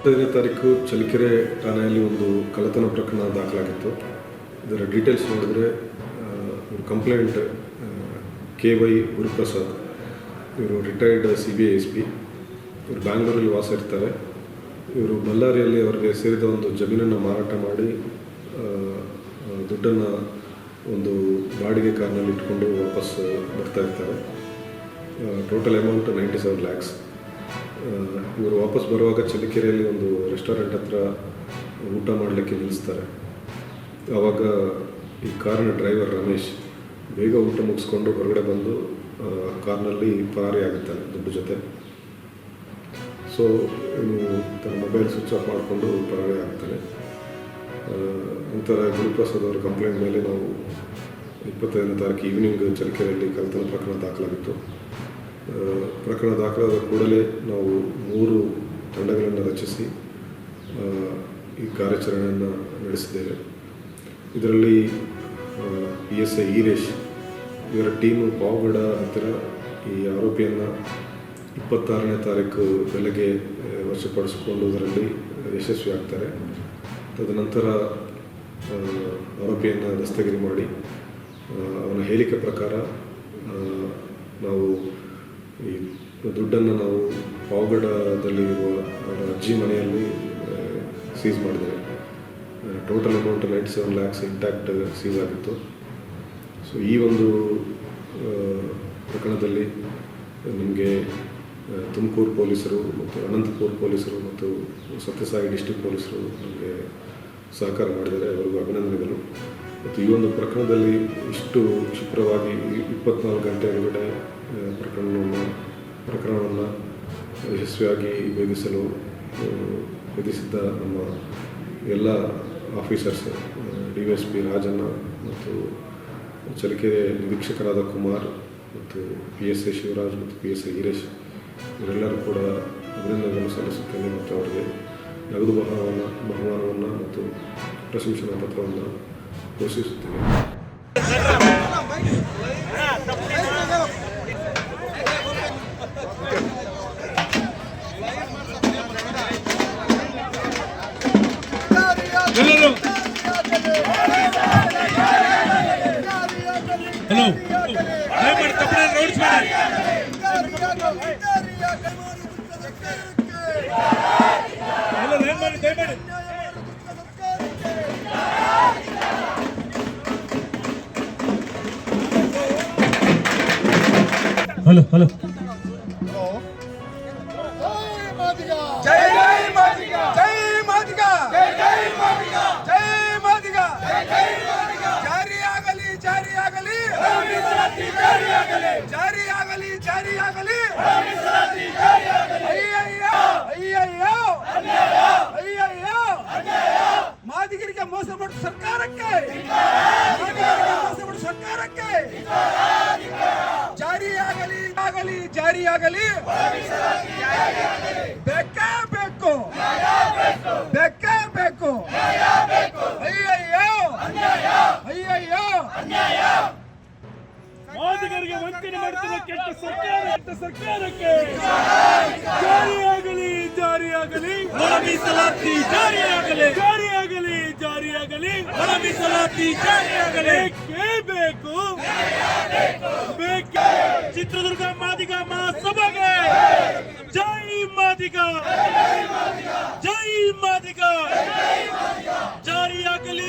25ನೇ ತಾರೀಕು ಚಳ್ಳಕೆರೆ ಠಾಣೆಯಲ್ಲಿ ಒಂದು ಕಳ್ಳತನ ಪ್ರಕರಣ ದಾಖಲಾಗಿತ್ತು. ಇದರ ಡೀಟೇಲ್ಸ್ ನೋಡಿದ್ರೆ ಕಂಪ್ಲೇಂಟ್ KY ಗುರುಪ್ರಸಾದ್, ಇವರು ರಿಟೈರ್ಡ್ CBI SP, ಇವರು ಬ್ಯಾಂಗ್ಳೂರಲ್ಲಿ ವಾಸ ಇರ್ತಾರೆ. ಇವರು ಬಳ್ಳಾರಿಯಲ್ಲಿ ಅವರಿಗೆ ಸೇರಿದ ಒಂದು ಜಮೀನನ್ನು ಮಾರಾಟ ಮಾಡಿ ದುಡ್ಡನ್ನು ಒಂದು ಬಾಡಿಗೆ ಕಾರ್ನಲ್ಲಿ ಇಟ್ಕೊಂಡು ವಾಪಸ್ ಬರ್ತಾ ಇರ್ತಾರೆ. Total amount 97 lakhs. ಇವರು ವಾಪಸ್ ಬರುವಾಗ ಚಳ್ಳಕೆರೆಯಲ್ಲಿ ಒಂದು ರೆಸ್ಟೋರೆಂಟ್ ಹತ್ರ ಊಟ ಮಾಡಲಿಕ್ಕೆ ನಿಲ್ಲಿಸ್ತಾರೆ. ಆವಾಗ ಈ ಕಾರಿನ ಡ್ರೈವರ್ ರಮೇಶ್ ಬೇಗ ಊಟ ಮುಗಿಸ್ಕೊಂಡು ಹೊರಗಡೆ ಬಂದು ಕಾರ್ನಲ್ಲಿ ಪರಾರಿ ಆಗುತ್ತಾನೆ ದುಡ್ಡು ಜೊತೆ. ಸೊ ಇವನು ತನ್ನ ಮೊಬೈಲ್ ಸ್ವಿಚ್ ಆಫ್ ಮಾಡಿಕೊಂಡು ಪರಾರಿ ಆಗ್ತಾನೆ. ನಂತರ ಗುರುಪ್ರಸಾದ್ ಅವರ ಕಂಪ್ಲೇಂಟ್ ಮೇಲೆ ನಾವು 25ನೇ ತಾರೀಕು ಈವ್ನಿಂಗ್ ಚಳ್ಳಕೆರೆಯಲ್ಲಿ ಕಳ್ಳತನ ಪ್ರಕರಣ ದಾಖಲಾಗಿತ್ತು. ಪ್ರಕರಣ ದಾಖಲಾದ ಕೂಡಲೇ ನಾವು 3 ತಂಡಗಳನ್ನು ರಚಿಸಿ ಈ ಕಾರ್ಯಾಚರಣೆಯನ್ನು ನಡೆಸಿದ್ದೇವೆ. ಇದರಲ್ಲಿ PSI ಈರೇಶ್ ಇವರ ಟೀಮು ಪಾವಗಡ ಹತ್ತಿರ ಈ ಆರೋಪಿಯನ್ನು 26ನೇ ತಾರೀಕು ಬೆಳಗ್ಗೆ ವಶಪಡಿಸಿಕೊಳ್ಳುವುದರಲ್ಲಿ ಯಶಸ್ವಿ ಆಗ್ತಾರೆ. ತದನಂತರ ಆರೋಪಿಯನ್ನು ದಸ್ತಗಿರಿ ಮಾಡಿ ಅವನ ಹೇಳಿಕೆ ಪ್ರಕಾರ ನಾವು ಈ ದುಡ್ಡನ್ನು ನಾವು ಪಾವಗಡದಲ್ಲಿ ಇರುವ ಅವರ ಅಜ್ಜಿ ಮನೆಯಲ್ಲಿ ಸೀಸ್ ಮಾಡಿದ್ದೇವೆ. Total amount 97 lakhs intact seize ಆಗಿತ್ತು. ಸೊ ಈ ಒಂದು ಪ್ರಕರಣದಲ್ಲಿ ನಮಗೆ ತುಮಕೂರು ಪೊಲೀಸರು ಮತ್ತು ಅನಂತಪುರ ಪೊಲೀಸರು ಮತ್ತು ಸತ್ಯಸಾಯಿ ಡಿಸ್ಟ್ರಿಕ್ಟ್ ಪೊಲೀಸರು ನಮಗೆ ಸಹಕಾರ ಮಾಡಿದ್ದಾರೆ. ಅವರಿಗೂ ಅಭಿನಂದನೆಗಳು. ಮತ್ತು ಈ ಒಂದು ಪ್ರಕರಣದಲ್ಲಿ ಇಷ್ಟು ಕ್ಷಿಪ್ರವಾಗಿ 24 ಗಂಟೆ ಒಳಗಡೆ ಪ್ರಕರಣವನ್ನು ಯಶಸ್ವಿಯಾಗಿ ಭೇದಿಸಿದ್ದ ನಮ್ಮ ಎಲ್ಲ ಆಫೀಸರ್ಸ್, DSP ರಾಜಣ್ಣ ಮತ್ತು ಚಳ್ಳಕೆರೆ ನಿರೀಕ್ಷಕರಾದ ಕುಮಾರ್ ಮತ್ತು PSI ಶಿವರಾಜ್ ಮತ್ತು PSI ಈರೇಶ್ ಇವರೆಲ್ಲರೂ ಕೂಡ ಅಭಿನಂದನೆಗಳನ್ನು ಸಲ್ಲಿಸುತ್ತೇನೆ. ಮತ್ತು ಅವರಿಗೆ ನಗದು ಬಹುಮಾನವನ್ನು ಮತ್ತು ಪ್ರಶಂಸನಾ ಪತ್ರವನ್ನು ಘೋಷಿಸುತ್ತೇನೆ. ಹಲೋ ಹಲೋ ಮಾದಿಗರಿಗೆ ಮೋಸ ಮಾಡುವ ಸರ್ಕಾರಕ್ಕೆ ಜಾರಿಯಾಗಲಿ ಬೇಕೇ ಬೇಕು. ಅಯ್ಯಯ್ಯೋ ಮಾದಿಗರಿಗೆ ವಂಚನೆ ಮಾಡುತ್ತಿರುವ ಕೆಟ್ಟ ಸರ್ಕಾರಕ್ಕೆ ಜಾರಿಯಾಗಲಿ ಒಳ ಮೀಸಲಾತಿ ಜಾರಿಯಾಗಲಿ ಒಳ ಮೀಸಲಾತಿ ಜಾರಿಯಾಗಲಿ ಬೇಕು. ಚಿತ್ರದುರ್ಗ ಮಾದಿಗ ಮಹಾಸಭೆಗೆ ಜೈ ಮಾದಿಗ ಜಾರಿಯಾಗಲಿ